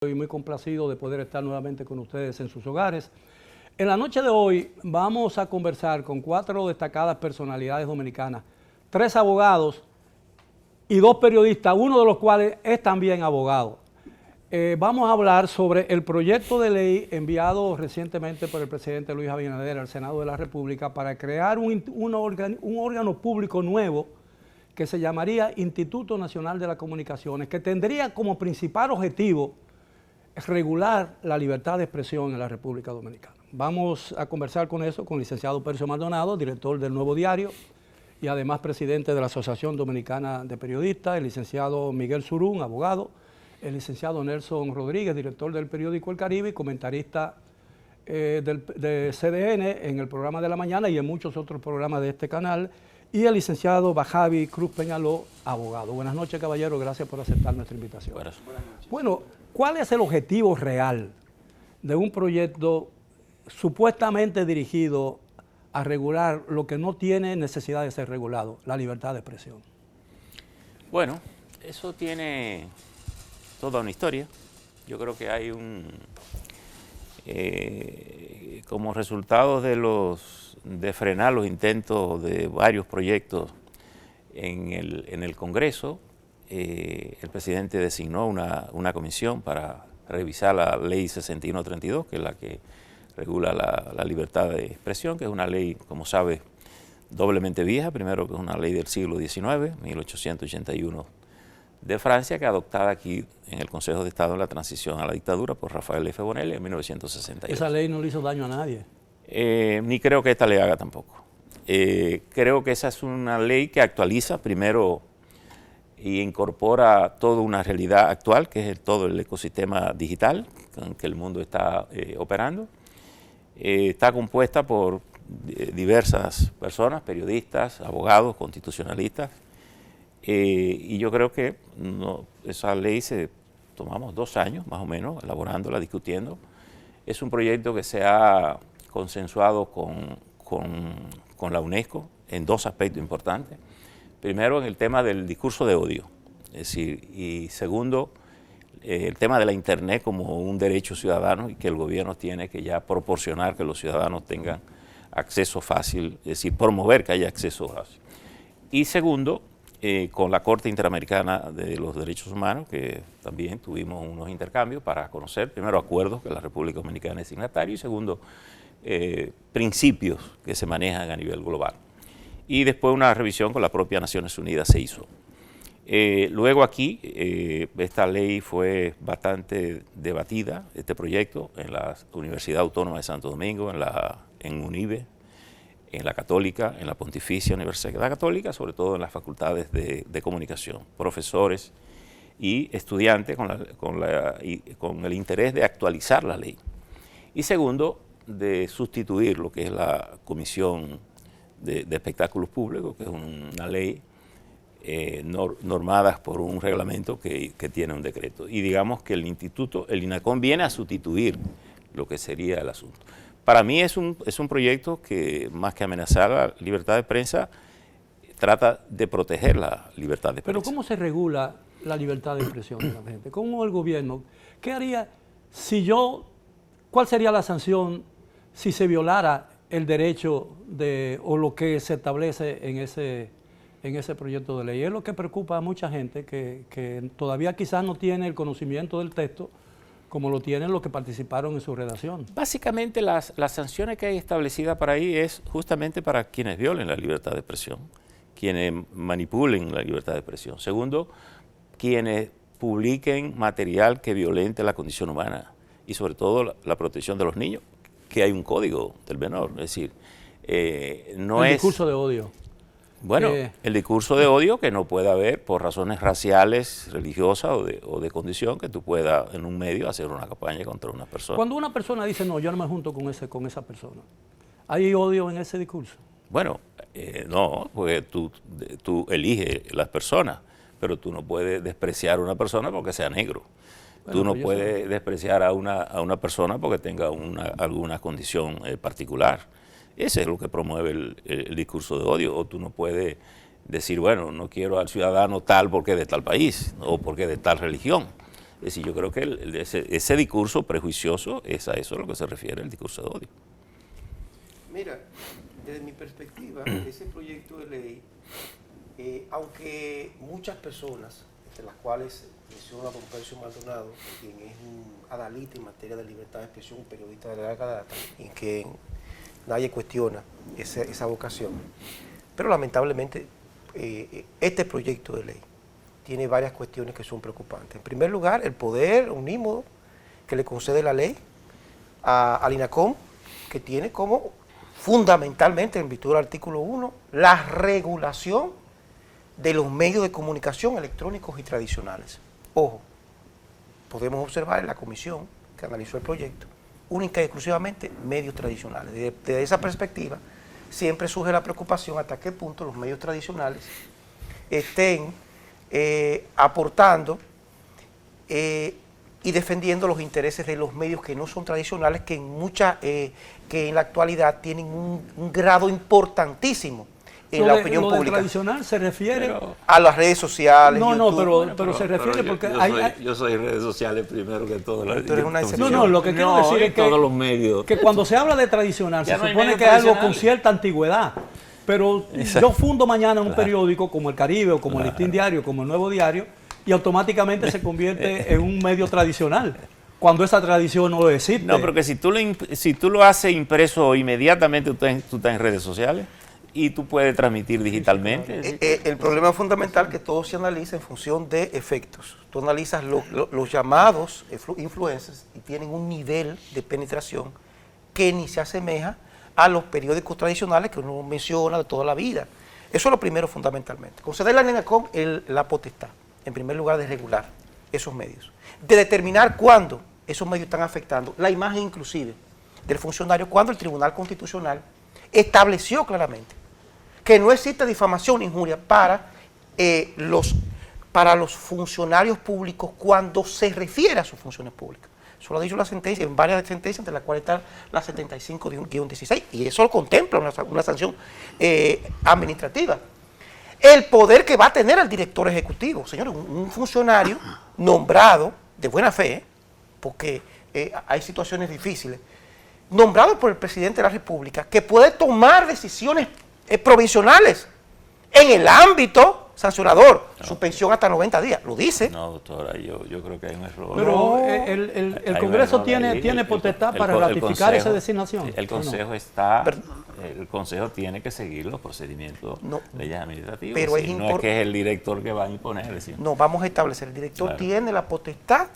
Estoy muy complacido de poder estar nuevamente con ustedes en sus hogares. En la noche de hoy vamos a conversar con 4 destacadas personalidades dominicanas, 3 abogados y 2 periodistas, uno de los cuales es también abogado. Vamos a hablar sobre el proyecto de ley enviado recientemente por el presidente Luis Abinader al Senado de la República para crear un órgano público nuevo que se llamaría Instituto Nacional de las Comunicaciones, que tendría como principal objetivo regular la libertad de expresión en la República Dominicana. Vamos a conversar con eso con el licenciado Percio Maldonado, director del Nuevo Diario y además presidente de la Asociación Dominicana de Periodistas, el licenciado Miguel Surún, abogado, el licenciado Nelson Rodríguez, director del periódico El Caribe y comentarista de CDN en el programa de la mañana y en muchos otros programas de este canal, y el licenciado Bajavi Cruz Peñaló, abogado. Buenas noches, caballero, gracias por aceptar nuestra invitación. Buenas noches. Bueno, ¿cuál es el objetivo real de un proyecto supuestamente dirigido a regular lo que no tiene necesidad de ser regulado, la libertad de expresión? Bueno, eso tiene toda una historia. Yo creo que hay como resultado de frenar los intentos de varios proyectos en el Congreso, el presidente designó una comisión para revisar la ley 6132, que es la que regula la libertad de expresión, que es una ley, como sabe, doblemente vieja. Primero, que es una ley del siglo XIX, 1881, de Francia, que adoptada aquí en el Consejo de Estado en la transición a la dictadura por Rafael F. Bonelli en 1962. Esa ley no le hizo daño a nadie. Ni creo que esta le haga tampoco. Creo que esa es una ley que actualiza primero y incorpora toda una realidad actual, que es todo el ecosistema digital con que el mundo está operando. Está compuesta por diversas personas, periodistas, abogados, constitucionalistas, y yo creo que esa ley tomamos 2 años más o menos elaborándola, discutiendo. Es un proyecto que se ha consensuado con la UNESCO en 2 aspectos importantes. Primero, en el tema del discurso de odio, es decir, y segundo, el tema de la Internet como un derecho ciudadano y que el gobierno tiene que ya proporcionar que los ciudadanos tengan acceso fácil, es decir, promover que haya acceso fácil. Y segundo, con la Corte Interamericana de los Derechos Humanos, que también tuvimos unos intercambios para conocer, primero, acuerdos que la República Dominicana es signatario y segundo, principios que se manejan a nivel global. Y después una revisión con la propia Naciones Unidas se hizo. Luego aquí, esta ley fue bastante debatida, este proyecto, en la Universidad Autónoma de Santo Domingo, en UNIBE, en la Católica, en la Pontificia Universidad Católica, sobre todo en las facultades de comunicación, profesores y estudiantes con el interés de actualizar la ley. Y segundo, de sustituir lo que es la Comisión de Espectáculos Públicos, que es una ley normada por un reglamento que tiene un decreto. Y digamos que el INACOM viene a sustituir lo que sería el asunto. Para mí es un proyecto que, más que amenazar la libertad de prensa, trata de proteger la libertad de prensa. Pero ¿cómo se regula la libertad de expresión de la gente? ¿Cómo el gobierno? ¿Qué haría cuál sería la sanción si se violara el derecho o lo que se establece en ese proyecto de ley? Es lo que preocupa a mucha gente que todavía quizás no tiene el conocimiento del texto como lo tienen los que participaron en su redacción. Básicamente las sanciones que hay establecidas para ahí es justamente para quienes violen la libertad de expresión, quienes manipulen la libertad de expresión. Segundo, quienes publiquen material que violente la condición humana y sobre todo la protección de los niños, que hay un código del menor, es decir, no es... El discurso de odio. Bueno, el discurso de odio que no puede haber por razones raciales, religiosas o de condición, que tú puedas en un medio hacer una campaña contra una persona. Cuando una persona dice, no, yo no me junto con esa persona, ¿hay odio en ese discurso? Bueno, no, porque tú eliges las personas, pero tú no puedes despreciar a una persona porque sea negro. Bueno, tú no puedes despreciar a una persona porque tenga alguna condición particular. Ese es lo que promueve el discurso de odio. O tú no puedes decir, bueno, no quiero al ciudadano tal porque es de tal país o porque es de tal religión. Es decir, yo creo que ese discurso prejuicioso es a eso a lo que se refiere el discurso de odio. Mira, desde mi perspectiva, ese proyecto de ley, aunque muchas personas, entre las cuales menciona don Percio Maldonado, quien es un adalid en materia de libertad de expresión, un periodista de larga data, en que nadie cuestiona esa vocación, pero lamentablemente este proyecto de ley tiene varias cuestiones que son preocupantes. En primer lugar, el poder unímodo que le concede la ley al INACOM, que tiene como fundamentalmente, en virtud del artículo 1, la regulación de los medios de comunicación electrónicos y tradicionales. Ojo, podemos observar en la comisión que analizó el proyecto, única y exclusivamente medios tradicionales. Desde esa perspectiva, siempre surge la preocupación hasta qué punto los medios tradicionales estén aportando y defendiendo los intereses de los medios que no son tradicionales, que en la actualidad tienen un grado importantísimo en la opinión pública. Lo tradicional se refiere a las redes sociales. No, YouTube. no, pero se refiere porque yo soy redes sociales primero que todo. Tú eres una excepción. No, lo que quiero decir es que todos los medios. Que cuando se habla de tradicional Ya se no hay supone medios que es algo con tradicionales. cierta antigüedad. Pero yo fundo mañana un periódico como El Caribe o como el Listín Diario, como el Nuevo Diario, y automáticamente se convierte en un medio tradicional, cuando esa tradición no existe. No, pero que si tú lo haces impreso inmediatamente, tú estás en redes sociales y tú puedes transmitir digitalmente. El problema fundamental es que todo se analiza en función de efectos. Tú analizas los llamados influencers y tienen un nivel de penetración que ni se asemeja a los periódicos tradicionales que uno menciona de toda la vida. Eso es lo primero fundamentalmente. Concederle al INACOM la potestad, en primer lugar, de regular esos medios, de determinar cuándo esos medios están afectando la imagen inclusive del funcionario, cuando el Tribunal Constitucional estableció claramente que no existe difamación ni injuria para los funcionarios públicos cuando se refiere a sus funciones públicas. Eso lo ha dicho la sentencia, en varias sentencias, entre las cuales está la 75-16, y eso lo contempla una sanción administrativa. El poder que va a tener el director ejecutivo, señores, un funcionario nombrado de buena fe, porque hay situaciones difíciles, nombrado por el presidente de la República, que puede tomar decisiones provisionales en el ámbito sancionador, suspensión hasta 90 días, lo dice. No, doctora, yo creo que hay un error. Pero el Congreso tiene potestad para ratificar esa designación. El Consejo el Consejo tiene que seguir los procedimientos leyes administrativas. Pero no es que es el director que va a imponer. No, vamos a establecer, el director tiene la potestad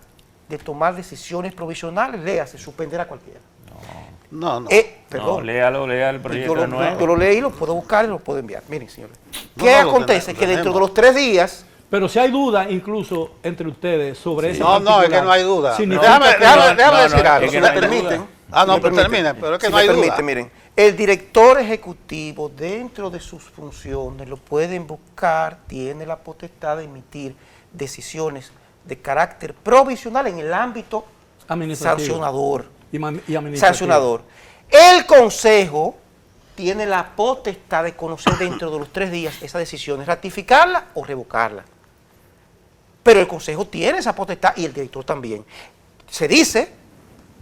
de tomar decisiones provisionales, léase, suspender a cualquiera. No, perdón. Lea el proyecto nuevo. Yo lo leí, lo puedo buscar y lo puedo enviar. Miren, señores. ¿Qué acontece? Que dentro de los 3 días... Pero si hay duda, incluso entre ustedes, sobre ese No, es que no hay duda. Déjame decir algo, si me permiten. Pero termine, pero es que no hay duda. Miren, el director ejecutivo, dentro de sus funciones, lo pueden buscar, tiene la potestad de emitir decisiones de carácter provisional en el ámbito sancionador. Sancionador. El Consejo tiene la potestad de conocer dentro de los 3 días esas decisiones, ratificarla o revocarla. Pero el Consejo tiene esa potestad y el director también. Se dice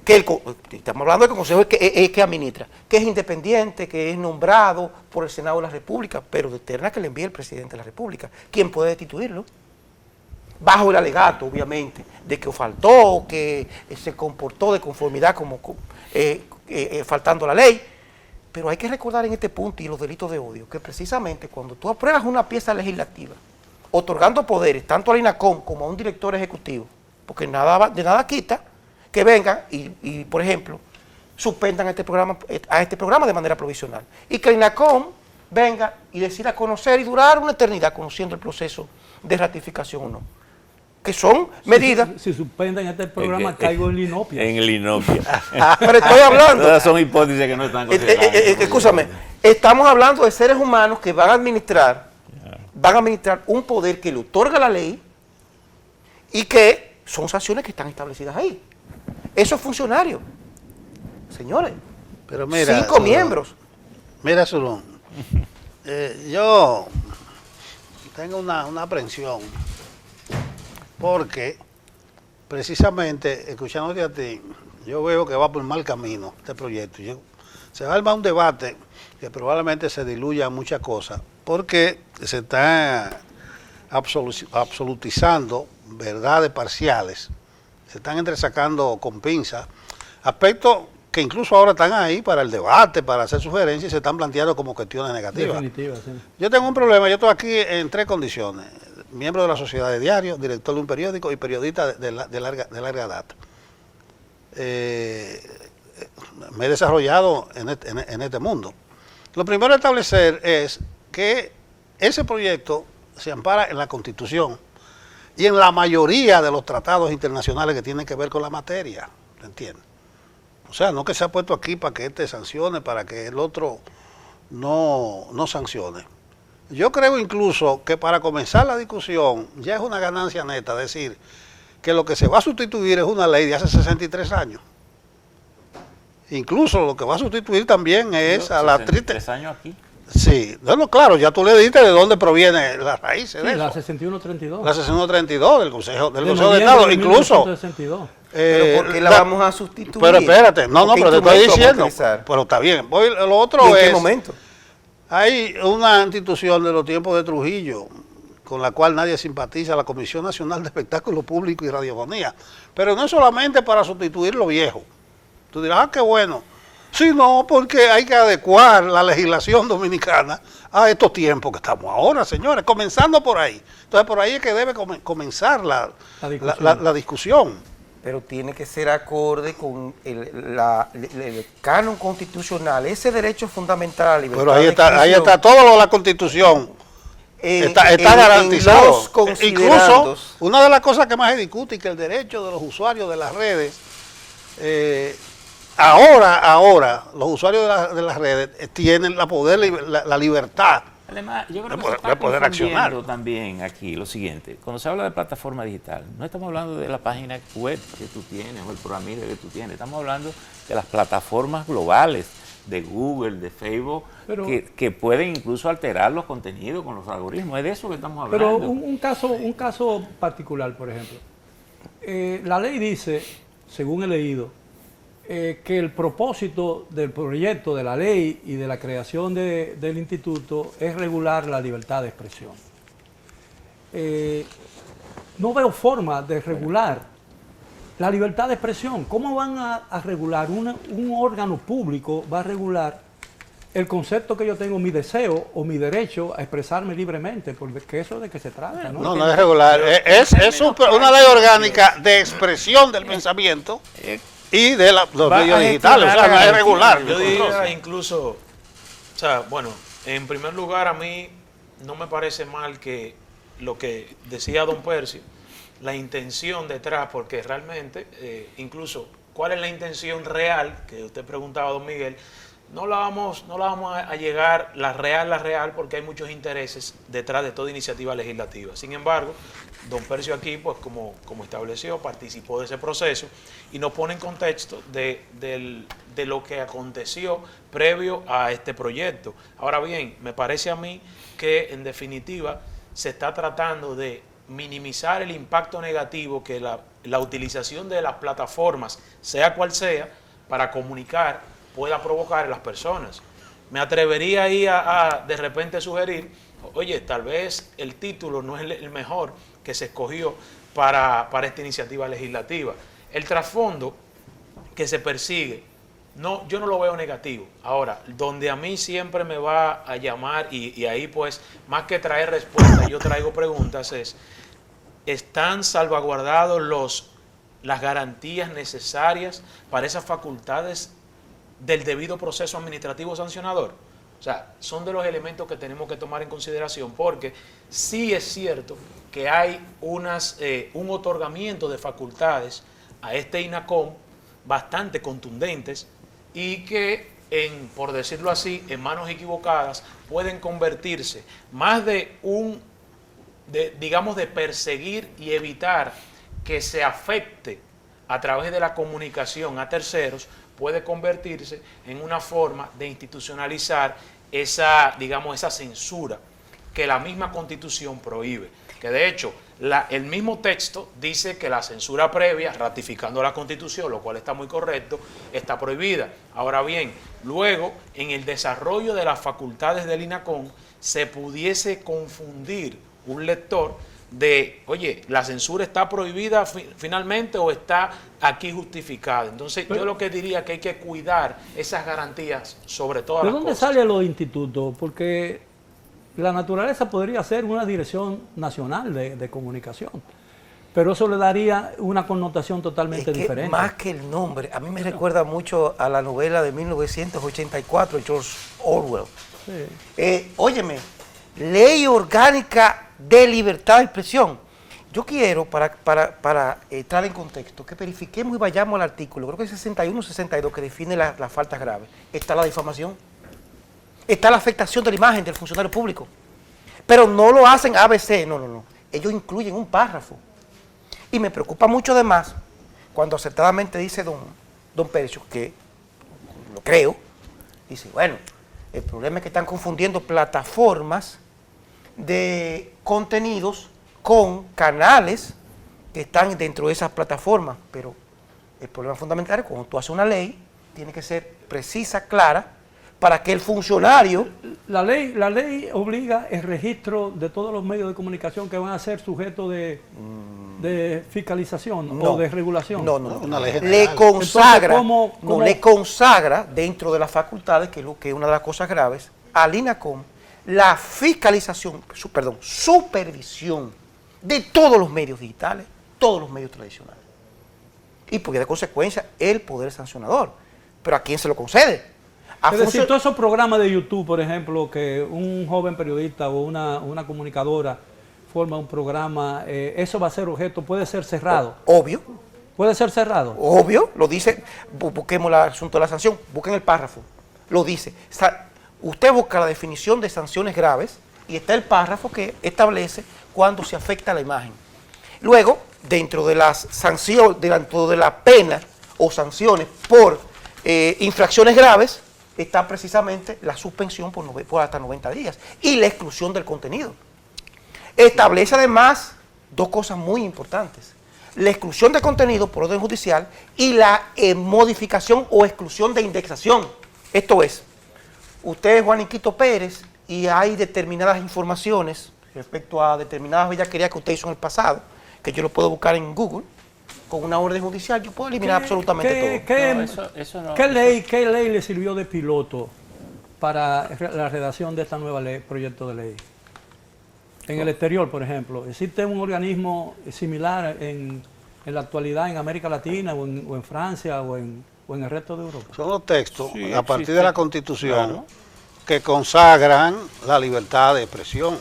que estamos hablando de que el Consejo es que administra, que es independiente, que es nombrado por el Senado de la República, pero de terna que le envíe el presidente de la República. ¿Quién puede destituirlo? Bajo el alegato, obviamente, de que faltó, que se comportó de conformidad faltando la ley. Pero hay que recordar en este punto y los delitos de odio, que precisamente cuando tú apruebas una pieza legislativa, otorgando poderes tanto al INACOM como a un director ejecutivo, porque de nada quita que vengan y por ejemplo, suspendan a este programa de manera provisional. Y que el INACOM venga y decida conocer y durar una eternidad conociendo el proceso de ratificación o no. Que son medidas... Si suspenden este programa, caigo en la inopia. En la inopia. Pero estoy hablando... Todas son hipótesis que no están consideradas. Escúchame, estamos hablando de seres humanos que van a administrar un poder que le otorga la ley y que son sanciones que están establecidas ahí. Esos funcionarios, señores, pero mira, 5 miembros. Mira, Zulón, yo tengo una aprensión, porque precisamente, escuchándote a ti, yo veo que va por mal camino este proyecto. Se va a armar un debate que probablemente se diluya muchas cosas, porque se está absolutizando verdades parciales, se están entresacando con pinzas, aspectos que incluso ahora están ahí para el debate, para hacer sugerencias y se están planteando como cuestiones negativas. Definitiva, sí. Yo tengo un problema, yo estoy aquí en 3 condiciones: miembro de la sociedad de diario, director de un periódico y periodista de larga data. Me he desarrollado en este mundo. Lo primero a establecer es que ese proyecto se ampara en la Constitución y en la mayoría de los tratados internacionales que tienen que ver con la materia, ¿te entiendes? O sea, no que se ha puesto aquí para que este sancione, para que el otro no sancione. Yo creo incluso que para comenzar la discusión ya es una ganancia neta decir que lo que se va a sustituir es una ley de hace 63 años. Incluso lo que va a sustituir también es a la triste... 63 años aquí. Sí, no, claro, ya tú le diste de dónde proviene las raíces de eso. La 6132. La 6132 del Consejo de noviembre Estado, de incluso. 1962. Pero ¿por qué la vamos a sustituir? Pero espérate, no, ¿Qué pero te estoy instrumento vamos a diciendo. utilizar? Pero está bien. Lo otro ¿Y en es. qué momento? Hay una institución de los tiempos de Trujillo, con la cual nadie simpatiza, la Comisión Nacional de Espectáculo Público y Radiofonía. Pero no es solamente para sustituir lo viejo. Tú dirás, qué bueno. Sí, no, porque hay que adecuar la legislación dominicana a estos tiempos que estamos ahora, señores, comenzando por ahí. Entonces, por ahí es que debe comenzar la discusión. Pero tiene que ser acorde con el canon constitucional, ese derecho fundamental a la libertad. Pero ahí de está todo lo de la Constitución. Está garantizado. Incluso, una de las cosas que más se discute es que el derecho de los usuarios de las redes, ahora los usuarios de las redes tienen la libertad. Además, yo creo que de se está poder accionar. confundiendo también aquí lo siguiente. Cuando se habla de plataforma digital, no estamos hablando de la página web que tú tienes o el programilla que tú tienes. Estamos hablando de las plataformas globales de Google, de Facebook, que pueden incluso alterar los contenidos con los algoritmos. Es de eso que estamos hablando. Pero un caso particular, por ejemplo. La ley dice, según he leído, que el propósito del proyecto, de la ley y de la creación del instituto es regular la libertad de expresión. No veo forma de regular la libertad de expresión. ¿Cómo van a regular? Un órgano público va a regular el concepto que yo tengo, mi deseo o mi derecho a expresarme libremente, porque eso es de qué se trata, ¿no? No es regular. Es una ley orgánica de expresión del pensamiento y de los medios digitales, o sea, no es regular. Yo diría incluso, o sea, bueno, en primer lugar a mí no me parece mal que lo que decía don Percio, la intención detrás, porque realmente, incluso, ¿cuál es la intención real? Que usted preguntaba, don Miguel, no la vamos a llegar, la real, porque hay muchos intereses detrás de toda iniciativa legislativa. Sin embargo, don Percio aquí, pues como estableció, participó de ese proceso y nos pone en contexto de lo que aconteció previo a este proyecto. Ahora bien, me parece a mí que en definitiva se está tratando de minimizar el impacto negativo que la utilización de las plataformas, sea cual sea, para comunicar, pueda provocar en las personas. Me atrevería ahí a de repente sugerir, oye, tal vez el título no es el mejor que se escogió para esta iniciativa legislativa. El trasfondo que se persigue, yo no lo veo negativo. Ahora, donde a mí siempre me va a llamar, y ahí pues, más que traer respuestas, yo traigo preguntas, ¿están salvaguardados las garantías necesarias para esas facultades del debido proceso administrativo sancionador? O sea, son de los elementos que tenemos que tomar en consideración, porque sí es cierto que hay un otorgamiento de facultades a este INACOM bastante contundentes y que, por decirlo así, en manos equivocadas pueden convertirse más de perseguir y evitar que se afecte a través de la comunicación a terceros, puede convertirse en una forma de institucionalizar esa censura que la misma Constitución prohíbe. Que de hecho, el mismo texto dice que la censura previa, ratificando la Constitución, lo cual está muy correcto, está prohibida. Ahora bien, luego, en el desarrollo de las facultades del INACON, se pudiese confundir un lector de, oye, la censura está prohibida finalmente o está aquí justificada. Entonces, yo lo que diría que hay que cuidar esas garantías sobre todas las cosas. ¿De dónde salen los institutos? Porque la naturaleza podría ser una dirección nacional de comunicación, pero eso le daría una connotación totalmente diferente. Más que el nombre, a mí me recuerda mucho a la novela de 1984 de George Orwell. Sí. Óyeme, Ley Orgánica de Libertad de Expresión. Yo quiero, para entrar en contexto, que verifiquemos y vayamos al artículo, creo que es 61-62, que define las faltas graves. Está la difamación, está la afectación de la imagen del funcionario público, pero no lo hacen ABC, no. Ellos incluyen un párrafo. Y me preocupa mucho además, cuando acertadamente dice don Percio, que lo creo, dice, bueno, el problema es que están confundiendo plataformas de contenidos con canales que están dentro de esas plataformas, pero el problema fundamental es que cuando tú haces una ley, tiene que ser precisa, clara, para que el funcionario... La ley obliga el registro de todos los medios de comunicación que van a ser sujetos de fiscalización o de regulación. No. Una ley le consagra, Entonces, ¿cómo? le consagra dentro de las facultades, que es una de las cosas graves, al INACOM, la fiscalización, supervisión de todos los medios digitales, todos los medios tradicionales. Y porque de consecuencia el poder sancionador. Pero ¿a quién se lo concede? Es decir, todos esos programas de YouTube, por ejemplo, que un joven periodista o una comunicadora forma un programa, eso va a ser objeto, puede ser cerrado. Obvio. ¿Puede ser cerrado? Obvio, lo dice, busquemos el asunto de la sanción, busquen el párrafo, lo dice. Usted busca la definición de sanciones graves y está el párrafo que establece cuando se afecta la imagen. Luego, dentro de las sanciones, dentro de la pena o sanciones por infracciones graves, está precisamente la suspensión por hasta 90 días y la exclusión del contenido. Establece además dos cosas muy importantes: la exclusión de contenido por orden judicial y la modificación o exclusión de indexación. Esto es, usted es Juaniquito Pérez y hay determinadas informaciones respecto a determinadas bellaquerías que usted hizo en el pasado, que yo lo puedo buscar en Google, con una orden judicial, yo puedo eliminar absolutamente todo. ¿Qué ley le sirvió de piloto para la redacción de esta nueva ley, proyecto de ley? En el exterior, por ejemplo, ¿existe un organismo similar en la actualidad en América Latina o en Francia o en el resto de Europa? Son los textos a partir de la Constitución que consagran la libertad de expresión.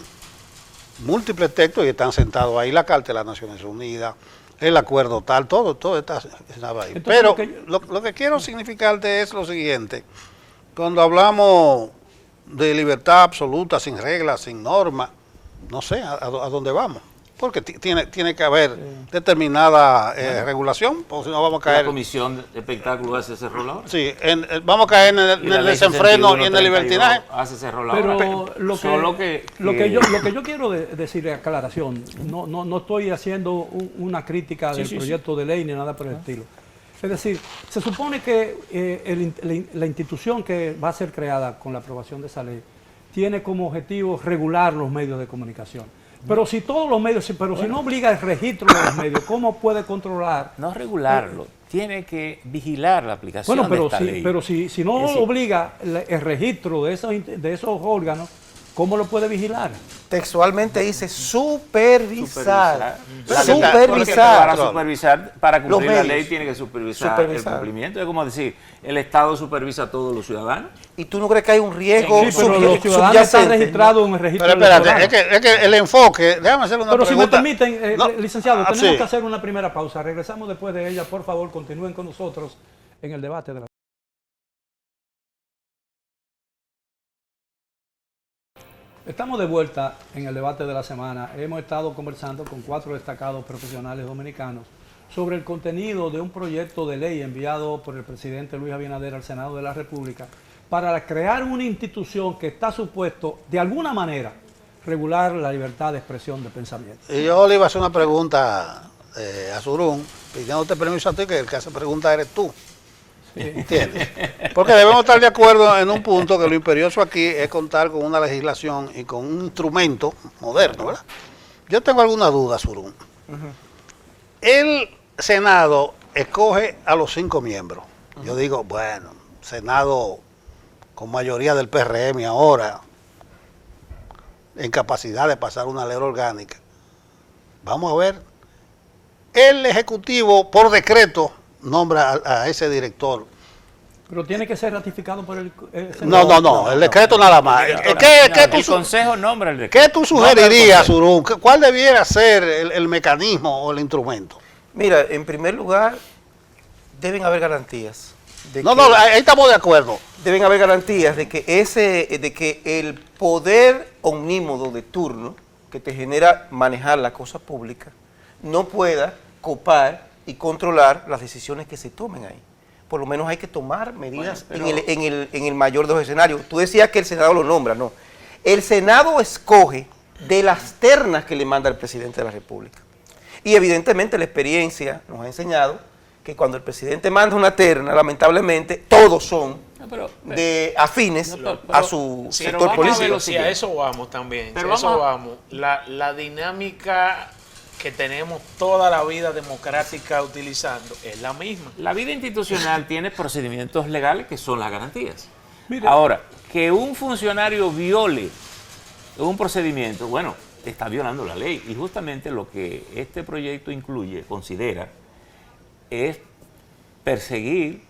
Múltiples textos y están sentados ahí, la Carta de las Naciones Unidas, el acuerdo tal, todo está ahí. Entonces, pero lo que quiero significarte es lo siguiente: cuando hablamos de libertad absoluta, sin reglas, sin normas, no sé a dónde vamos, porque tiene que haber determinada regulación, porque si no vamos a caer... La Comisión de Espectáculos hace ese rol ahora. Sí, vamos a caer en el desenfreno y en el libertinaje. Hace ese rol pero ahora. lo que yo quiero decir de aclaración, no estoy haciendo una crítica del proyecto de ley ni nada por el estilo. Es decir, se supone que la institución que va a ser creada con la aprobación de esa ley tiene como objetivo regular los medios de comunicación. Pero si todos los medios, si no obliga el registro de los medios, ¿cómo puede controlar? No regularlo, tiene que vigilar la aplicación de esta ley. Pero si no obliga el registro de esos órganos, ¿cómo lo puede vigilar? Textualmente dice supervisar. Para cumplir la ley tiene que supervisar el cumplimiento. Es como decir, el Estado supervisa a todos los ciudadanos. ¿Y tú no crees que hay un riesgo pero los ciudadanos están registrados en el registro? Pero espérate, es que el enfoque, déjame hacer una pregunta. Pero si me permiten, licenciado, tenemos que hacer una primera pausa. Regresamos después de ella. Por favor, continúen con nosotros en el debate de la... Estamos de vuelta en el debate de la semana. Hemos estado conversando con 4 destacados profesionales dominicanos sobre el contenido de un proyecto de ley enviado por el presidente Luis Abinader al Senado de la República para crear una institución que está supuesto, de alguna manera, regular la libertad de expresión de pensamiento. Y yo le iba a hacer una pregunta a Surún, pidiéndote permiso a ti, que el que hace pregunta eres tú. ¿Entiendes? Porque debemos estar de acuerdo en un punto, que lo imperioso aquí es contar con una legislación y con un instrumento moderno, ¿verdad? Yo tengo alguna duda, Surún. El Senado escoge a los 5 miembros. Yo digo, bueno, Senado con mayoría del PRM ahora, en capacidad de pasar una ley orgánica. Vamos a ver. El Ejecutivo, por decreto, nombra a ese director. Pero tiene que ser ratificado por el No, el decreto nada más. El Consejo nombra el decreto. ¿Qué tú sugerirías, Surún? ¿Cuál debiera ser el mecanismo o el instrumento? Mira, en primer lugar, deben haber garantías. Ahí estamos de acuerdo. Deben haber garantías de que el poder omnímodo de turno que te genera manejar la cosa pública no pueda copar y controlar las decisiones que se tomen ahí. Por lo menos hay que tomar medidas en el mayor de los escenarios. Tú decías que el Senado lo nombra, no. El Senado escoge de las ternas que le manda el presidente de la República. Y evidentemente la experiencia nos ha enseñado que cuando el presidente manda una terna, lamentablemente, todos son afines a su sector político. Si a eso vamos también, la dinámica que tenemos toda la vida democrática utilizando es la misma. La vida institucional tiene procedimientos legales que son las garantías. Mira. Ahora, que un funcionario viole un procedimiento, bueno, está violando la ley. Y justamente lo que este proyecto considera, es perseguir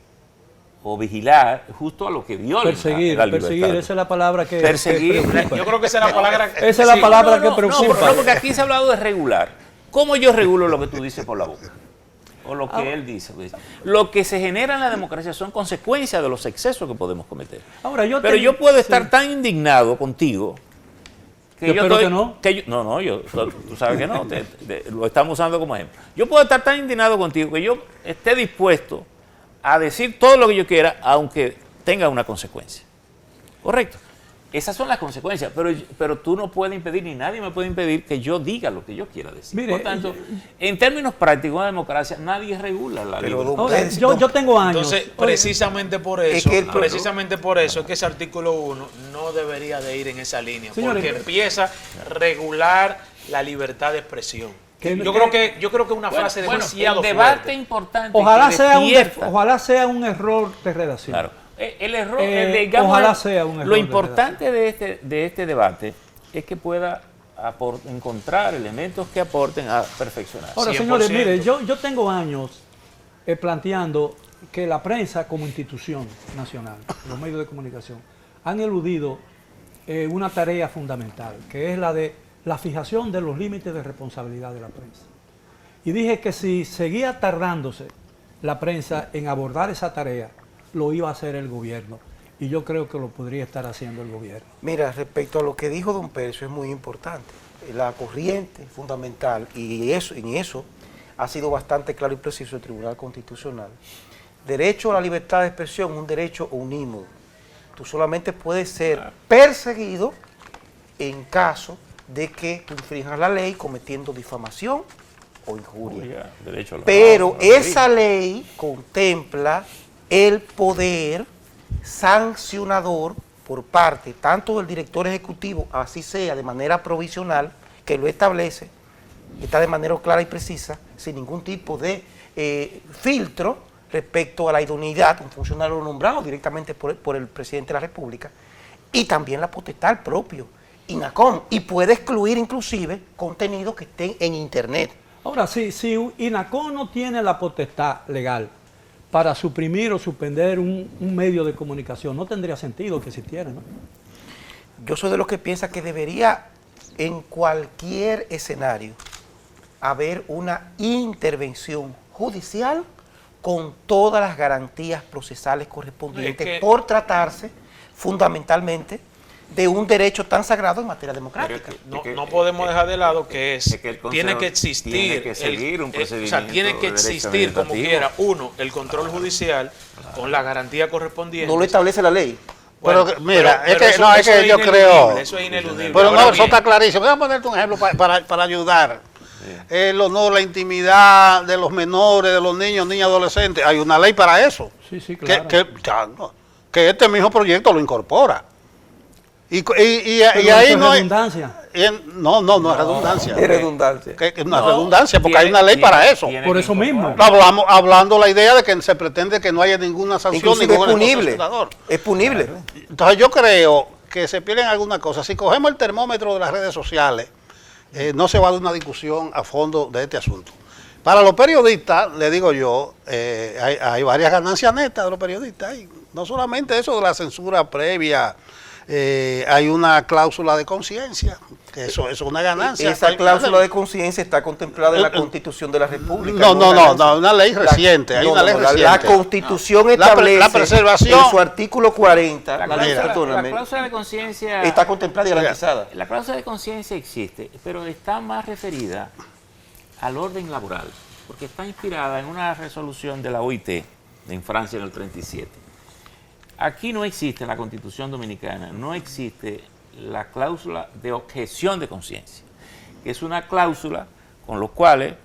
o vigilar justo a lo que viola perseguir, la libertad. Perseguir, esa es la palabra que preocupa. Yo creo que esa es la palabra esa es la palabra que preocupa. No, porque aquí se ha hablado de regular. ¿Cómo yo regulo lo que tú dices por la boca? O lo que él dice. Lo que se genera en la democracia son consecuencias de los excesos que podemos cometer. Ahora, pero yo puedo estar tan indignado contigo que yo espero que no. Tú sabes que no, lo estamos usando como ejemplo. Yo puedo estar tan indignado contigo que yo esté dispuesto a decir todo lo que yo quiera, aunque tenga una consecuencia. ¿Correcto? Esas son las consecuencias, pero tú no puedes impedir, ni nadie me puede impedir que yo diga lo que yo quiera decir. Mire, por tanto, en términos prácticos de la democracia, nadie regula la libertad. Ahora, yo tengo años. Entonces, precisamente por eso es que ese artículo 1 no debería de ir en esa línea, señores, porque empieza a regular la libertad de expresión. Yo creo que es una frase demasiado el debate fuerte. importante. Ojalá sea un error de redacción. Claro. El error, ojalá sea un error. Lo importante de este debate es que pueda encontrar elementos que aporten a perfeccionar. Ahora, 100%. señores, mire, yo tengo años planteando que la prensa como institución nacional, los medios de comunicación, han eludido una tarea fundamental, que es la de la fijación de los límites de responsabilidad de la prensa. Y dije que si seguía tardándose la prensa en abordar esa tarea, lo iba a hacer el gobierno. Y yo creo que lo podría estar haciendo el gobierno. Mira, respecto a lo que dijo don Percio, es muy importante. La corriente fundamental, y en eso ha sido bastante claro y preciso el Tribunal Constitucional. Derecho a la libertad de expresión es un derecho unímodo. Tú solamente puedes ser perseguido en caso de que tú infrinjas la ley cometiendo difamación o injuria. Pero esa ley contempla el poder sancionador por parte tanto del director ejecutivo, así sea de manera provisional, que lo establece, está de manera clara y precisa, sin ningún tipo de filtro respecto a la idoneidad de un funcionario nombrado directamente por el presidente de la República, y también la potestad propio, INACOM, y puede excluir inclusive contenidos que estén en Internet. Ahora, si INACOM no tiene la potestad legal para suprimir o suspender un medio de comunicación, no tendría sentido que existiera, ¿no? Yo soy de los que piensa que debería, en cualquier escenario, haber una intervención judicial con todas las garantías procesales correspondientes, por tratarse fundamentalmente de un derecho tan sagrado en materia democrática. No podemos dejar de lado que tiene que existir, tiene que seguir un procedimiento, tiene que existir como quiera, uno, el control judicial con la garantía correspondiente. No lo establece la ley. Pero Bueno, mira, pero es que yo creo. ineludible, eso es ineludible. Pero Ahora no, eso bien, está clarísimo. Déjame ponerte un ejemplo para ayudar. El honor, la intimidad de los menores, de los niños, niñas, adolescentes. Hay una ley para eso. Sí, claro. Que este mismo proyecto lo incorpora. Y Pero ahí eso es no hay. redundancia. No es redundancia. Es redundancia. Que no es redundancia, porque hay una ley para eso. Por eso mismo. Hablando la idea de que se pretende que no haya ninguna sanción, Inclusive es ningún punible. sancionador. Es punible. Entonces yo creo que se pierden algunas cosas. Si cogemos el termómetro de las redes sociales, no se va a dar una discusión a fondo de este asunto. Para los periodistas, le digo yo, hay varias ganancias netas de los periodistas. Y no solamente eso de la censura previa, hay una cláusula de conciencia, que eso es una ganancia. Esa cláusula de conciencia está contemplada en la Constitución de la República. No, una ley reciente. Hay una ley reciente. La Constitución La establece preservación. en su artículo 40, La cláusula de conciencia está contemplada y garantizada. La cláusula de conciencia existe, pero está más referida al orden laboral, porque está inspirada en una resolución de la OIT en Francia en el 37. Aquí no existe en la Constitución Dominicana, no existe la cláusula de objeción de conciencia, que es una cláusula con la cual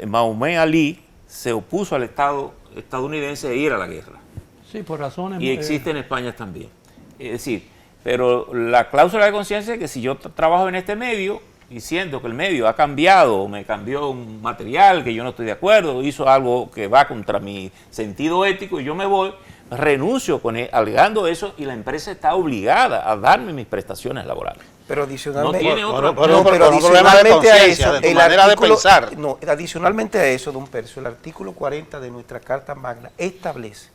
Mahomet Ali se opuso al Estado estadounidense de ir a la guerra. Sí, por razones. Y existe en España también. Es decir, pero la cláusula de conciencia es que si yo trabajo en este medio y siento que el medio ha cambiado, o me cambió un material que yo no estoy de acuerdo, hizo algo que va contra mi sentido ético y yo me voy, renuncio alegando eso y la empresa está obligada a darme mis prestaciones laborales. Pero adicionalmente, No tiene otro. Pero adicionalmente a eso, de tu el manera de artículo, pensar. no, adicionalmente a eso, don Percio, el artículo 40 de nuestra Carta Magna establece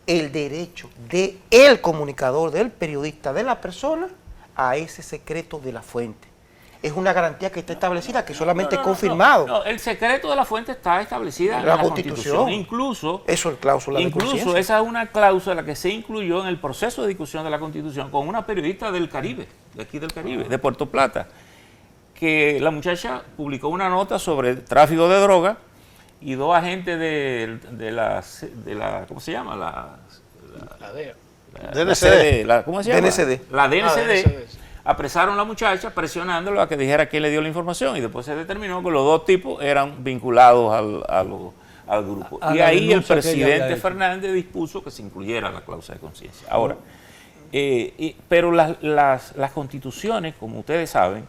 el derecho del comunicador, del periodista, de la persona a ese secreto de la fuente. Es una garantía que está establecida, que solamente es confirmado. No, el secreto de la fuente está establecida en la Constitución. Incluso, eso es cláusula de conciencia. Esa es una cláusula que se incluyó en el proceso de discusión de la Constitución con una periodista del Caribe, de aquí del Caribe, de Puerto Plata, que la muchacha publicó una nota sobre tráfico de droga y dos agentes de la ¿cómo se llama? La DEA. ¿Cómo se llama? DNCD. La DNCD. DNCD. Apresaron a la muchacha presionándola a que dijera quién le dio la información y después se determinó que los dos tipos eran vinculados al grupo. A y la ahí el denuncia que ella había presidente hecho. Fernández dispuso que se incluyera la cláusula de conciencia. Ahora, pero las constituciones, como ustedes saben,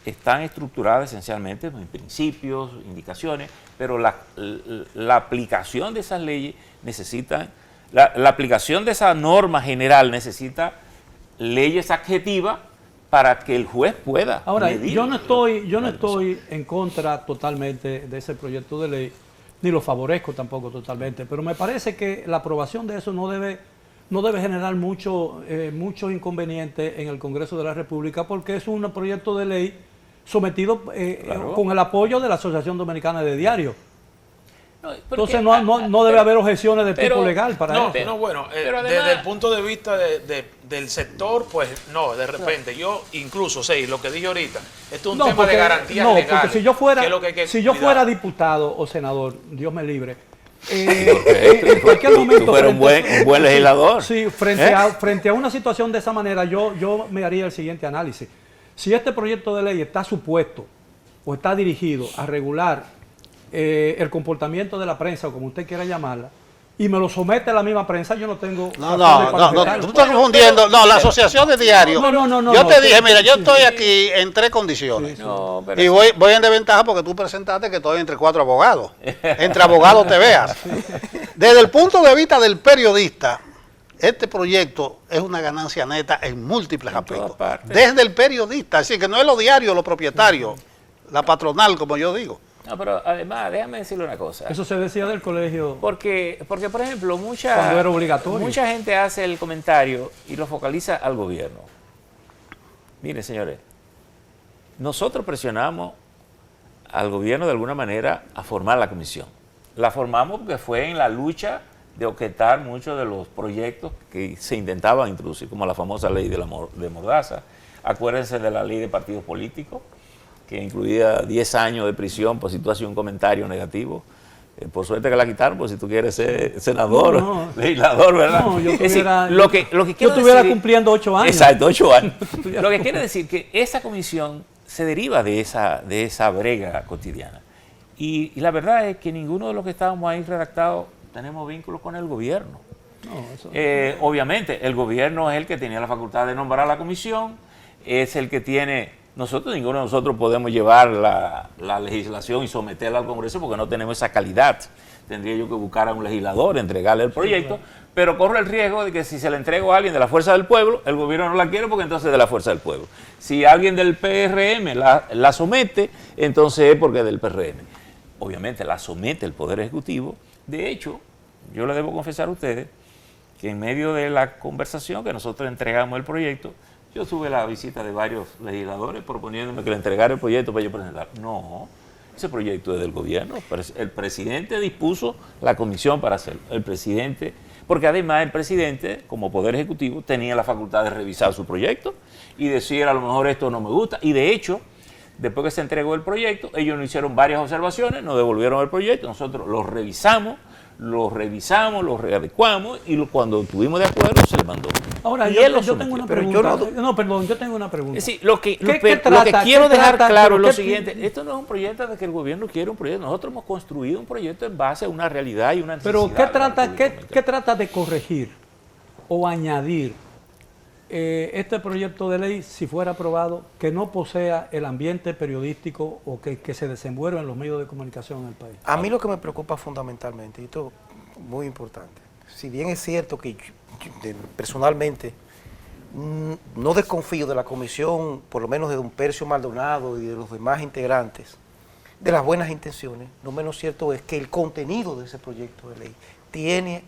están estructuradas esencialmente en principios, indicaciones, pero la aplicación de esas leyes necesita, la aplicación de esa norma general necesita leyes adjetivas para que el juez pueda Ahora, medir. yo no estoy en contra totalmente de ese proyecto de ley, ni lo favorezco tampoco totalmente, pero me parece que la aprobación de eso no debe generar muchos inconvenientes en el Congreso de la República, porque es un proyecto de ley sometido Claro. con el apoyo de la Asociación Dominicana de Diarios. No, porque- Entonces no debe haber objeciones de pero- tipo legal para No, eso. no, bueno, Pero además- desde el punto de vista del sector, pues no, de repente, yo incluso, lo que dije ahorita, esto es un tema de garantías no, legales. porque si yo fuera, que es lo que hay que si yo cuidar. fuera diputado o senador, Dios me libre, en cualquier momento... Tú eres un buen legislador. Sí, frente a una situación de esa manera, yo me haría el siguiente análisis. Si este proyecto de ley está supuesto o está dirigido a regular el comportamiento de la prensa, o como usted quiera llamarla, y me lo somete a la misma prensa, yo no tengo... razones para objetarlo. tú estás confundiendo. No, la asociación de diarios. No, Yo te no, dije, sí, mira, yo sí, estoy sí. aquí en tres condiciones. No, pero Y voy en desventaja porque tú presentaste que estoy entre cuatro abogados. Entre abogados te veas. Desde el punto de vista del periodista, este proyecto es una ganancia neta en múltiples En todas aspectos. partes. Desde el periodista, así que no es los diarios, los propietarios, la patronal, como yo digo. No, pero además, déjame decirle una cosa. Eso se decía del colegio. Porque por ejemplo, Cuando era obligatorio. mucha gente hace el comentario y lo focaliza al gobierno. Miren, señores, nosotros presionamos al gobierno de alguna manera a formar la comisión. La formamos porque fue en la lucha de objetar muchos de los proyectos que se intentaban introducir, como la famosa ley de Mordaza. Acuérdense de la ley de partidos políticos, que incluía 10 años de prisión por si tú hacías un comentario negativo. Por suerte que la quitaron, pues si tú quieres ser senador, No, no. legislador, ¿verdad? No, yo Es decir, tuviera, lo que yo quiero estuviera decir- cumpliendo 8 años. Exacto, 8 años. Lo que quiere decir que esa comisión se deriva de esa brega cotidiana. Y la verdad es que ninguno de los que estábamos ahí redactados tenemos vínculos con el gobierno. No, eso- Obviamente, el gobierno es el que tenía la facultad de nombrar la comisión, es el que tiene... Ninguno de nosotros podemos llevar la legislación y someterla al Congreso porque no tenemos esa calidad. Tendría yo que buscar a un legislador, entregarle el proyecto, sí, claro. Pero corre el riesgo de que si se le entrego a alguien de la Fuerza del Pueblo, el gobierno no la quiere porque entonces es de la Fuerza del Pueblo. Si alguien del PRM la somete, entonces es porque es del PRM. Obviamente la somete el Poder Ejecutivo. De hecho, yo le debo confesar a ustedes que en medio de la conversación que nosotros entregamos el proyecto, yo tuve la visita de varios legisladores proponiéndome que le entregara el proyecto para yo presentar. No, ese proyecto es del gobierno. El presidente dispuso la comisión para hacerlo. El presidente, porque además el presidente, como Poder Ejecutivo, tenía la facultad de revisar su proyecto y decir a lo mejor esto no me gusta. Y de hecho, después que se entregó el proyecto, ellos nos hicieron varias observaciones, nos devolvieron el proyecto, nosotros lo revisamos, lo readecuamos y cuando estuvimos de acuerdo se le mandó. Ahora, y yo, él lo yo tengo una sometió. pregunta. No, perdón, yo tengo una pregunta. Es decir, lo que trata? quiero ¿Qué dejar trata? claro es lo ¿Qué siguiente. Esto no es un proyecto de que el gobierno quiere un proyecto. Nosotros hemos construido un proyecto en base a una realidad y una necesidad. Pero ¿qué trata de corregir o añadir este proyecto de ley, si fuera aprobado, que no posea el ambiente periodístico o que se desenvuelva en los medios de comunicación en el país? A mí lo que me preocupa fundamentalmente, y esto es muy importante, si bien es cierto que personalmente no desconfío de la comisión, por lo menos de don Percio Maldonado y de los demás integrantes, de las buenas intenciones, lo menos cierto es que el contenido de ese proyecto de ley tiene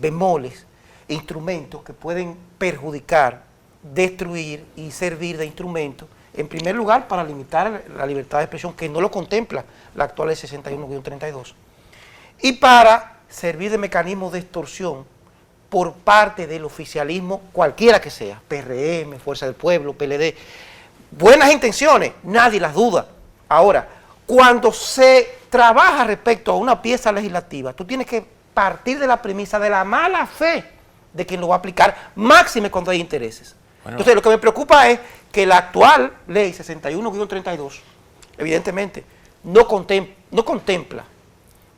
bemoles, instrumentos que pueden perjudicar, destruir y servir de instrumento, en primer lugar para limitar la libertad de expresión, que no lo contempla la actual ley 61-32, y para servir de mecanismo de extorsión por parte del oficialismo, cualquiera que sea, PRM, Fuerza del Pueblo, PLD. Buenas intenciones, nadie las duda. Ahora, cuando se trabaja respecto a una pieza legislativa, tú tienes que partir de la premisa de la mala fe de quien lo va a aplicar, máxime cuando hay intereses. Bueno. Entonces, lo que me preocupa es que la actual ley 61-32, evidentemente, no contempla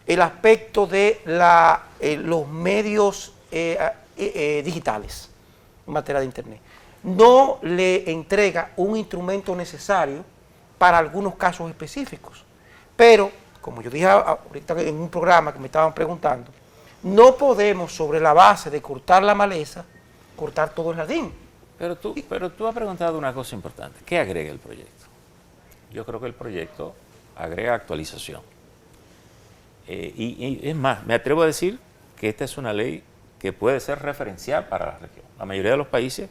el aspecto de los medios digitales en materia de Internet. No le entrega un instrumento necesario para algunos casos específicos. Pero, como yo dije ahorita en un programa que me estaban preguntando, no podemos, sobre la base de cortar la maleza, cortar todo el jardín. Pero tú has preguntado una cosa importante. ¿Qué agrega el proyecto? Yo creo que el proyecto agrega actualización. Y es más, me atrevo a decir que esta es una ley que puede ser referencial para la región. La mayoría de los países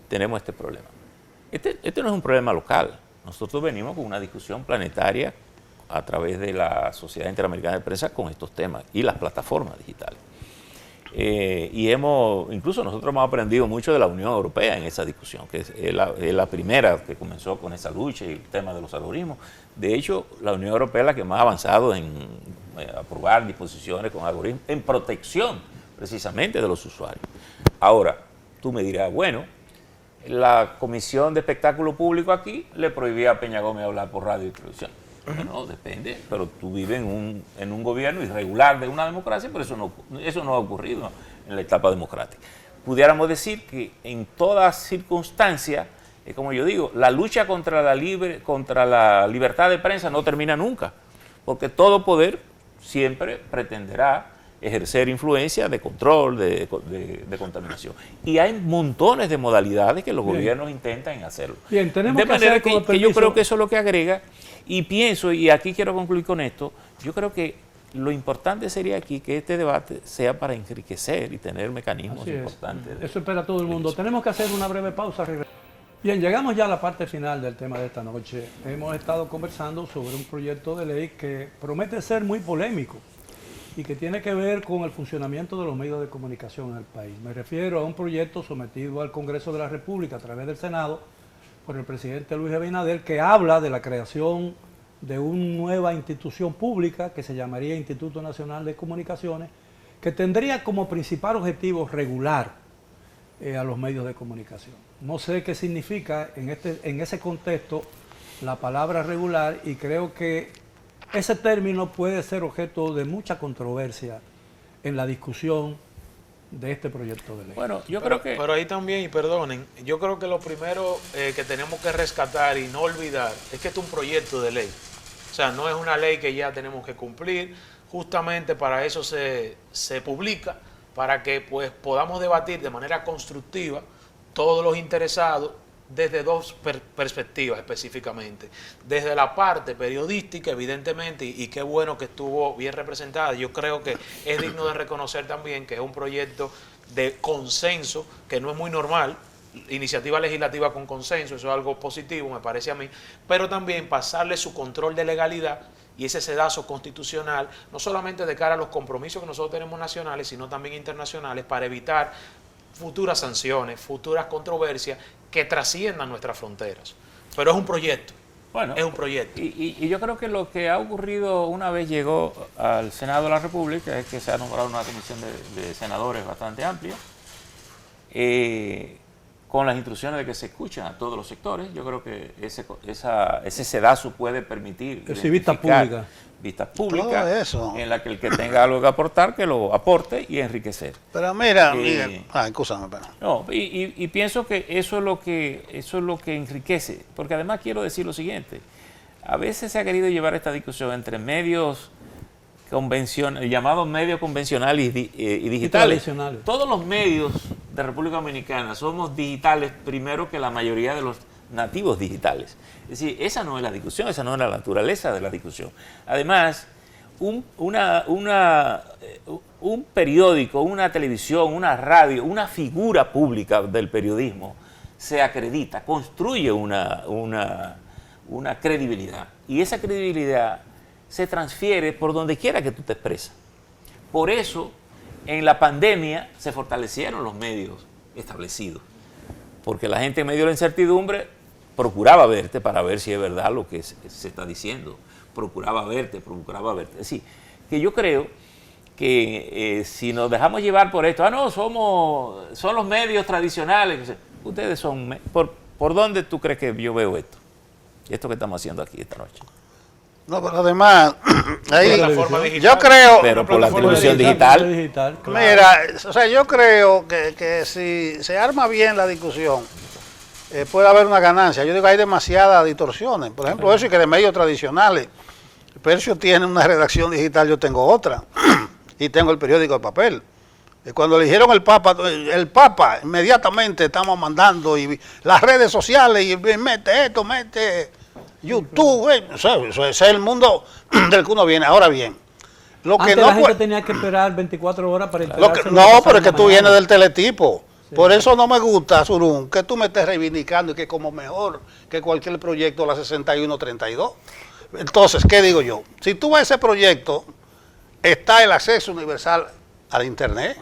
tenemos este problema. Este no es un problema local. Nosotros venimos con una discusión planetaria a través de la Sociedad Interamericana de Prensa con estos temas y las plataformas digitales. Incluso nosotros hemos aprendido mucho de la Unión Europea en esa discusión, que es la primera que comenzó con esa lucha y el tema de los algoritmos. De hecho, la Unión Europea es la que más ha avanzado en aprobar disposiciones con algoritmos en protección precisamente de los usuarios. Ahora, tú me dirás, bueno, la Comisión de Espectáculo Público aquí le prohibía a Peña Gómez hablar por radio y televisión. Bueno, depende, pero tú vives en un gobierno irregular de una democracia, pero eso no ha ocurrido en la etapa democrática. Pudiéramos decir que en todas circunstancias, como yo digo, la lucha contra la libertad de prensa no termina nunca, porque todo poder siempre pretenderá ejercer influencia de control, de contaminación. Y hay montones de modalidades que los gobiernos intentan hacerlo. Bien, tenemos de manera que yo creo que eso es lo que agrega. Y pienso, y aquí quiero concluir con esto, yo creo que lo importante sería aquí que este debate sea para enriquecer y tener mecanismos importantes. Eso espera todo el mundo. Tenemos que hacer una breve pausa. Bien, llegamos ya a la parte final del tema de esta noche. Hemos estado conversando sobre un proyecto de ley que promete ser muy polémico y que tiene que ver con el funcionamiento de los medios de comunicación en el país. Me refiero a un proyecto sometido al Congreso de la República a través del Senado por el presidente Luis Abinader, que habla de la creación de una nueva institución pública que se llamaría Instituto Nacional de Comunicaciones, que tendría como principal objetivo regular a los medios de comunicación. No sé qué significa en ese contexto la palabra regular, y creo que ese término puede ser objeto de mucha controversia en la discusión de este proyecto de ley. Bueno, pero ahí también, y perdonen, yo creo que lo primero que tenemos que rescatar y no olvidar es que esto es un proyecto de ley. O sea, no es una ley que ya tenemos que cumplir. Justamente para eso se publica, para que pues podamos debatir de manera constructiva todos los interesados desde dos perspectivas específicamente. Desde la parte periodística, evidentemente, y qué bueno que estuvo bien representada. Yo creo que es digno de reconocer también que es un proyecto de consenso, que no es muy normal. Iniciativa legislativa con consenso, eso es algo positivo, me parece a mí, pero también pasarle su control de legalidad y ese sedazo constitucional, no solamente de cara a los compromisos que nosotros tenemos nacionales, sino también internacionales, para evitar futuras sanciones, futuras controversias que trasciendan nuestras fronteras. Pero es un proyecto. Bueno, es un proyecto. Y yo creo que lo que ha ocurrido una vez llegó al Senado de la República es que se ha nombrado una comisión de senadores bastante amplia, con las instrucciones de que se escuchan a todos los sectores. Yo creo que ese sedazo puede permitir vistas públicas en la que el que tenga algo que aportar, que lo aporte y enriquecer. Pero mira, Miguel, escúchame, pero. No, y pienso que eso es lo que enriquece, porque además quiero decir lo siguiente: a veces se ha querido llevar esta discusión entre medios llamados medios convencionales y digitales. Todos los medios de República Dominicana somos digitales primero que la mayoría de los nativos digitales. Es decir, esa no es la discusión, esa no es la naturaleza de la discusión. Además, un periódico, una televisión, una radio, una figura pública del periodismo se acredita, construye una credibilidad. Y esa credibilidad se transfiere por donde quiera que tú te expresas. Por eso, en la pandemia se fortalecieron los medios establecidos, porque la gente en medio de la incertidumbre procuraba verte para ver si es verdad lo que se está diciendo, procuraba verte. Es decir, que yo creo que si nos dejamos llevar por esto, son los medios tradicionales, ustedes son, ¿por dónde tú crees que yo veo esto que estamos haciendo aquí esta noche? No, pero además, ahí, yo creo... Pero por la televisión digital. Claro. Mira, o sea, yo creo que si se arma bien la discusión, puede haber una ganancia. Yo digo, hay demasiadas distorsiones. Por ejemplo, eso y que de medios tradicionales. Percio tiene una redacción digital, yo tengo otra. Y tengo el periódico de papel. Cuando eligieron el Papa inmediatamente estamos mandando y las redes sociales y mete esto, mete YouTube, eso es el mundo del que uno viene. Ahora bien, lo que antes no la gente tenía que esperar 24 horas para enterarse. pero es que tú vienes del teletipo. Sí. Por eso no me gusta, Surún, que tú me estés reivindicando y que como mejor que cualquier proyecto de la 6132. Entonces, ¿qué digo yo? Si tú ves ese proyecto, está el acceso universal al Internet.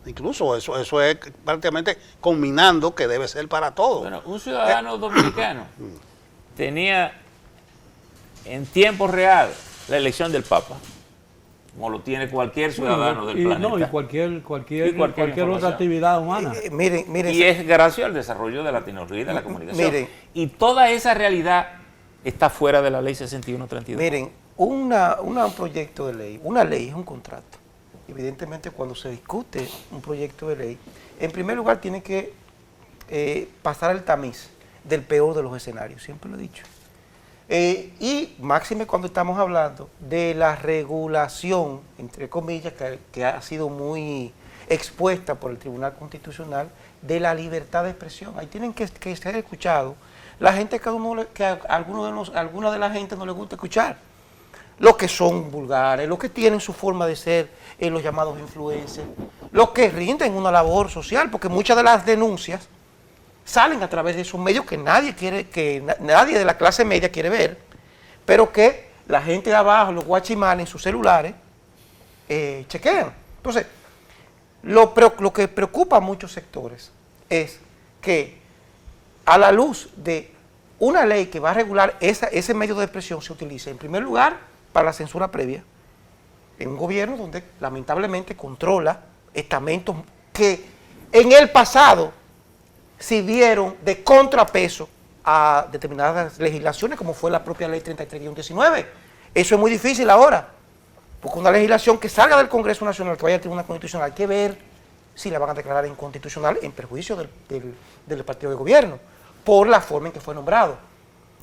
Incluso eso es prácticamente combinando que debe ser para todos. Bueno, un ciudadano dominicano tenía en tiempo real la elección del Papa, como lo tiene cualquier ciudadano del planeta. No, y cualquier otra actividad humana. Miren, y es gracias al desarrollo de la tecnología y de la comunicación. Miren, y toda esa realidad está fuera de la ley 6132. Miren, un proyecto de ley, una ley es un contrato. Evidentemente, cuando se discute un proyecto de ley, en primer lugar tiene que pasar el tamiz del peor de los escenarios, siempre lo he dicho. Y máxime cuando estamos hablando de la regulación, entre comillas, que ha sido muy expuesta por el Tribunal Constitucional, de la libertad de expresión. Ahí tienen que ser escuchados la gente que a alguna de la gente no le gusta escuchar. Los que son vulgares, los que tienen su forma de ser, los llamados influencers, los que rinden una labor social, porque muchas de las denuncias salen a través de esos medios que nadie de la clase media quiere ver, pero que la gente de abajo, los guachimanes en sus celulares, chequean. Entonces, lo que preocupa a muchos sectores es que a la luz de una ley que va a regular ese medio de expresión se utilice, en primer lugar, para la censura previa, en un gobierno donde lamentablemente controla estamentos que en el pasado sirvieron de contrapeso a determinadas legislaciones, como fue la propia ley 33-19. Eso es muy difícil ahora, porque una legislación que salga del Congreso Nacional, que vaya al Tribunal Constitucional, hay que ver si la van a declarar inconstitucional en perjuicio del partido de gobierno, por la forma en que fue nombrado.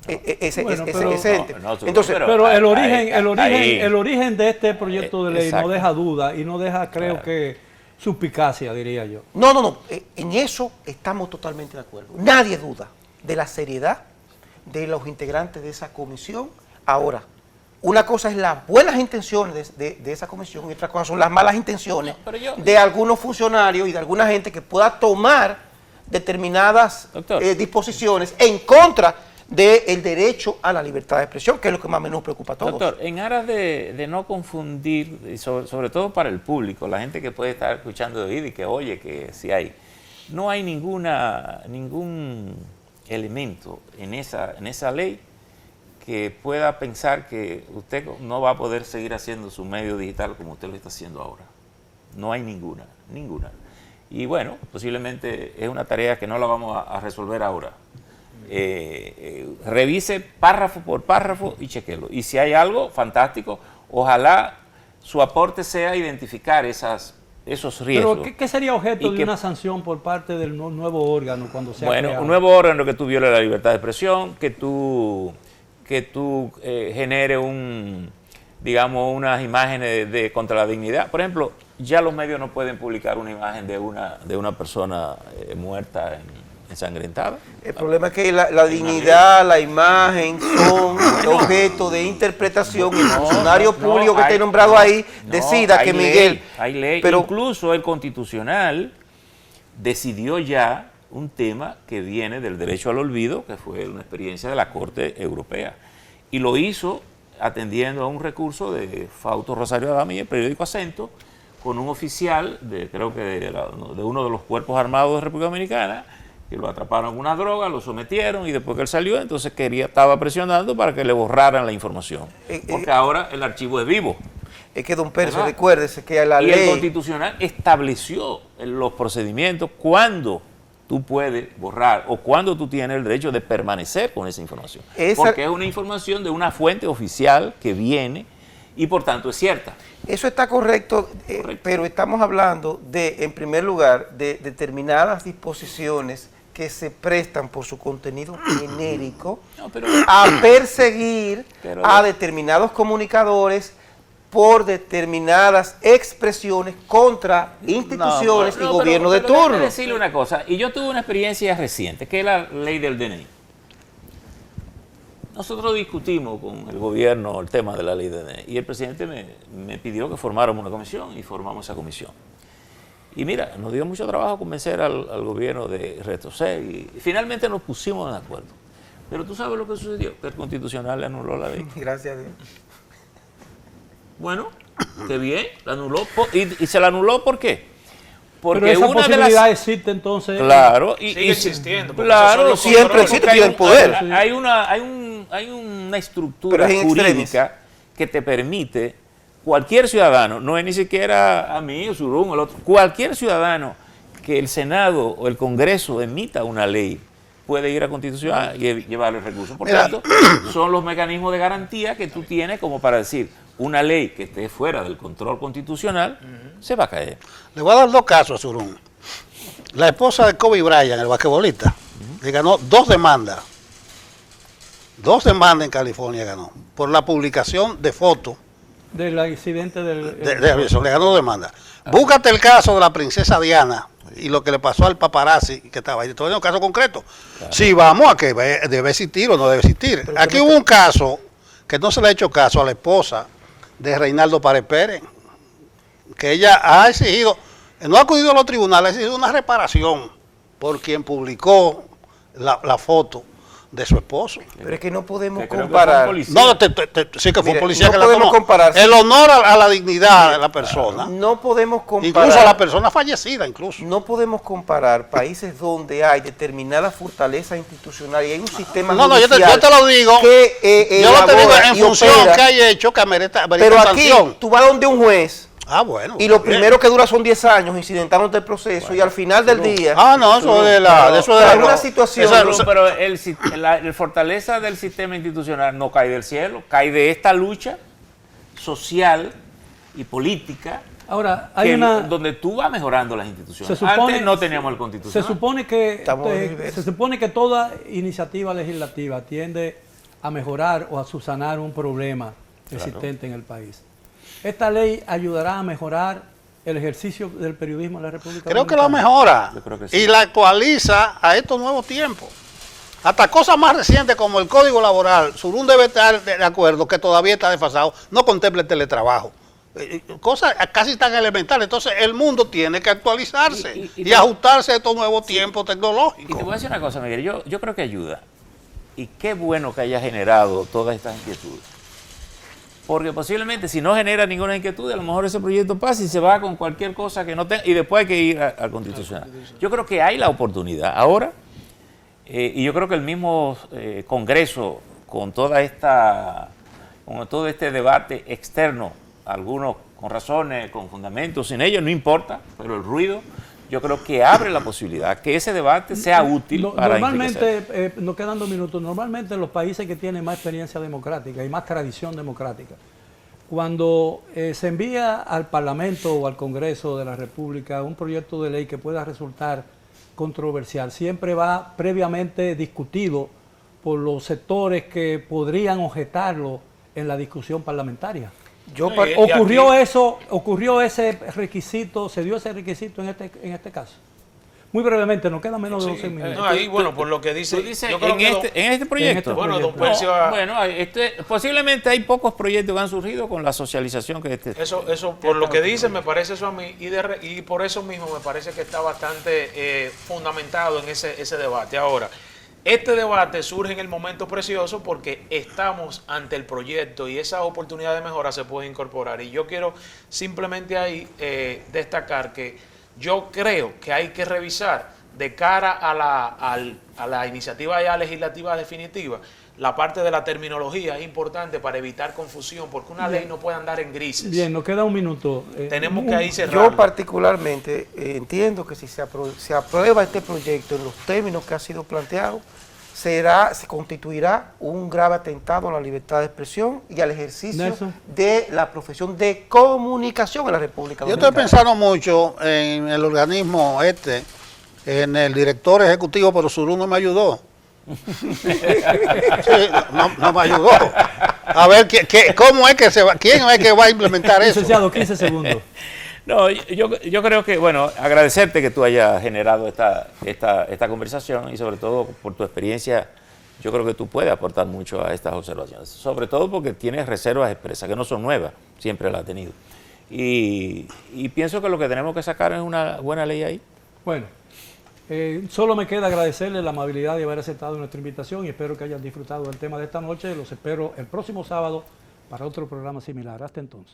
Ese ente. Entonces, pero el ahí. origen de este proyecto de ley Exacto. no deja duda y no deja, creo que, suspicacia, diría yo. No. En eso estamos totalmente de acuerdo. Nadie duda de la seriedad de los integrantes de esa comisión. Ahora, una cosa es las buenas intenciones de esa comisión y otra cosa son las malas intenciones de algunos funcionarios y de alguna gente que pueda tomar determinadas disposiciones en contra del derecho a la libertad de expresión, que es lo que más o menos nos preocupa a todos. Doctor, en aras de no confundir, y sobre todo para el público, la gente que puede estar escuchando de oído y que oye que sí hay, no hay ningún elemento en esa ley que pueda pensar que usted no va a poder seguir haciendo su medio digital como usted lo está haciendo ahora. No hay ninguna. Y bueno, posiblemente es una tarea que no la vamos a resolver ahora. Revise párrafo por párrafo y chequelo. Y si hay algo, fantástico. Ojalá su aporte sea identificar esos riesgos. Pero, ¿qué sería objeto de una sanción por parte del nuevo órgano cuando sea creado? Un nuevo órgano que tú violes la libertad de expresión, que tú genere unas imágenes contra la dignidad. Por ejemplo, ya los medios no pueden publicar una imagen de una persona muerta ensangrentada. El problema es que la dignidad, la imagen son objeto de interpretación y el funcionario público que esté nombrado ahí decida que Miguel... Hay ley, pero incluso el Constitucional decidió ya un tema que viene del derecho al olvido, que fue una experiencia de la Corte Europea. Y lo hizo atendiendo a un recurso de Fausto Rosario Adame y el periódico Acento, con un oficial, creo que de uno de los cuerpos armados de República Dominicana, que lo atraparon con una droga, lo sometieron y después que él salió, entonces estaba presionando para que le borraran la información. Porque ahora el archivo es vivo. Es que, don Percio, recuérdese que la ley... Y el Constitucional estableció los procedimientos cuando tú puedes borrar o cuando tú tienes el derecho de permanecer con esa información. Porque es una información de una fuente oficial que viene y por tanto es cierta. Eso está correcto, pero estamos hablando en primer lugar, de determinadas disposiciones que se prestan por su contenido genérico a perseguir a determinados comunicadores por determinadas expresiones contra instituciones y gobierno de turno. Déjame decirle una cosa, y yo tuve una experiencia reciente, que es la ley del DNI. Nosotros discutimos con el gobierno el tema de la ley del DNI y el presidente me pidió que formáramos una comisión y formamos esa comisión. Y mira, nos dio mucho trabajo convencer al gobierno de retroceder y finalmente nos pusimos de acuerdo. Pero tú sabes lo que sucedió, que el Constitucional le anuló la ley. Gracias a Dios. Bueno, qué bien, la anuló. ¿Y se la anuló por qué? Porque pero esa posibilidad existe entonces. Claro, sigue existiendo. Claro, siempre existe el poder. Hay una estructura jurídica que te permite, cualquier ciudadano, no es ni siquiera a mí, o Surún, o el otro, cualquier ciudadano que el Senado o el Congreso emita una ley puede ir a Constitucional y llevarle recursos. Por tanto, son los mecanismos de garantía que tú tienes como para decir, una ley que esté fuera del control constitucional se va a caer. Le voy a dar dos casos a Surún. La esposa de Kobe Bryant, el basquetbolista, le ganó 2 demandas. 2 demandas en California ganó, por la publicación de fotos. Del accidente de aviación, le ganó 2 demandas. Búscate el caso de la princesa Diana y lo que le pasó al paparazzi que estaba ahí. Esto es un caso concreto. Claro. Si vamos a que debe existir o no debe existir. Pero aquí hubo un caso que no se le ha hecho caso a la esposa de Reinaldo Párez Pérez, que ella ha exigido, no ha acudido a los tribunales, ha exigido una reparación por quien publicó la foto de su esposo. Pero es que no podemos Que creo que comparar. fue un policía. No, sí que fue un Mire, policía no que la podemos tomó. comparar. El honor a la dignidad de la persona, No podemos comparar. incluso a la persona fallecida, incluso. No podemos comparar países donde hay determinada fortaleza institucional y hay un sistema No, yo te judicial lo digo. que Yo lo te digo elabora en y función opera. que hay hecho que amerita Pero aquí sanción. tú vas donde un juez Ah, bueno. y lo bien. primero que dura son 10 años incidentándote el proceso y al final del día Ah, no, eso de la... Eso de pero la en una situación- Pero el fortaleza del sistema institucional no cae del cielo, cae de esta lucha social y política Ahora, hay donde tú vas mejorando las instituciones. Se supone- Antes no teníamos el constitucional. Se supone que toda iniciativa legislativa tiende a mejorar o a subsanar un problema existente en el país. Esta ley ayudará a mejorar el ejercicio del periodismo en la República Creo que lo Dominicana. mejora Yo creo que sí. y la actualiza a estos nuevos tiempos. Hasta cosas más recientes como el Código Laboral, Surún debe estar de acuerdo que todavía está desfasado, no contempla el teletrabajo. Cosas casi tan elementales. Entonces el mundo tiene que actualizarse y ajustarse a estos nuevos tiempos Y te tecnológicos. voy a decir una cosa, Miguel, yo creo que ayuda. Y qué bueno que haya generado todas estas inquietudes. Porque posiblemente si no genera ninguna inquietud, a lo mejor ese proyecto pasa y se va con cualquier cosa que no tenga, y después hay que ir al Constitucional. Yo creo que hay la oportunidad ahora, y yo creo que el mismo Congreso, con todo este debate externo, algunos con razones, con fundamentos, sin ellos no importa, pero el ruido, yo creo que abre la posibilidad que ese debate sea útil para enriquecer. Normalmente, nos quedan 2 minutos, normalmente en los países que tienen más experiencia democrática y más tradición democrática, cuando se envía al Parlamento o al Congreso de la República un proyecto de ley que pueda resultar controversial, siempre va previamente discutido por los sectores que podrían objetarlo en la discusión parlamentaria. Ocurrió ese requisito, se dio ese requisito en este caso. Muy brevemente, nos quedan menos de 12 minutos. No, ahí, bueno, por lo que dice, Tú dices, yo creo que en este proyecto. bueno, don proyecto. Percio, Bueno, posiblemente hay pocos proyectos que han surgido con la socialización que eso por lo que dice me parece eso a mí y por eso mismo me parece que está bastante fundamentado en ese debate. Ahora, este debate surge en el momento precioso porque estamos ante el proyecto y esa oportunidad de mejora se puede incorporar. Y yo quiero simplemente ahí destacar que yo creo que hay que revisar de cara a la iniciativa ya legislativa definitiva, la parte de la terminología es importante para evitar confusión, porque una ley no puede andar en grises. Bien, nos queda 1 minuto. Tenemos que ahí cerrar. Yo particularmente entiendo que si se aprueba este proyecto en los términos que ha sido planteado, se constituirá un grave atentado a la libertad de expresión y al ejercicio Nelson. de la profesión de comunicación en la República Yo Dominicana. estoy pensando mucho en el organismo en el director ejecutivo, pero Surún no me ayudó. Sí, no me ayudó. A ver, ¿cómo es que quién es que va a implementar eso? Licenciado, 15 segundos. No, yo creo que, bueno, agradecerte que tú hayas generado esta conversación y sobre todo por tu experiencia, yo creo que tú puedes aportar mucho a estas observaciones, sobre todo porque tienes reservas expresas, que no son nuevas, siempre las has tenido. Y pienso que lo que tenemos que sacar es una buena ley ahí. Bueno, solo me queda agradecerle la amabilidad de haber aceptado nuestra invitación y espero que hayan disfrutado del tema de esta noche. Los espero el próximo sábado para otro programa similar. Hasta entonces.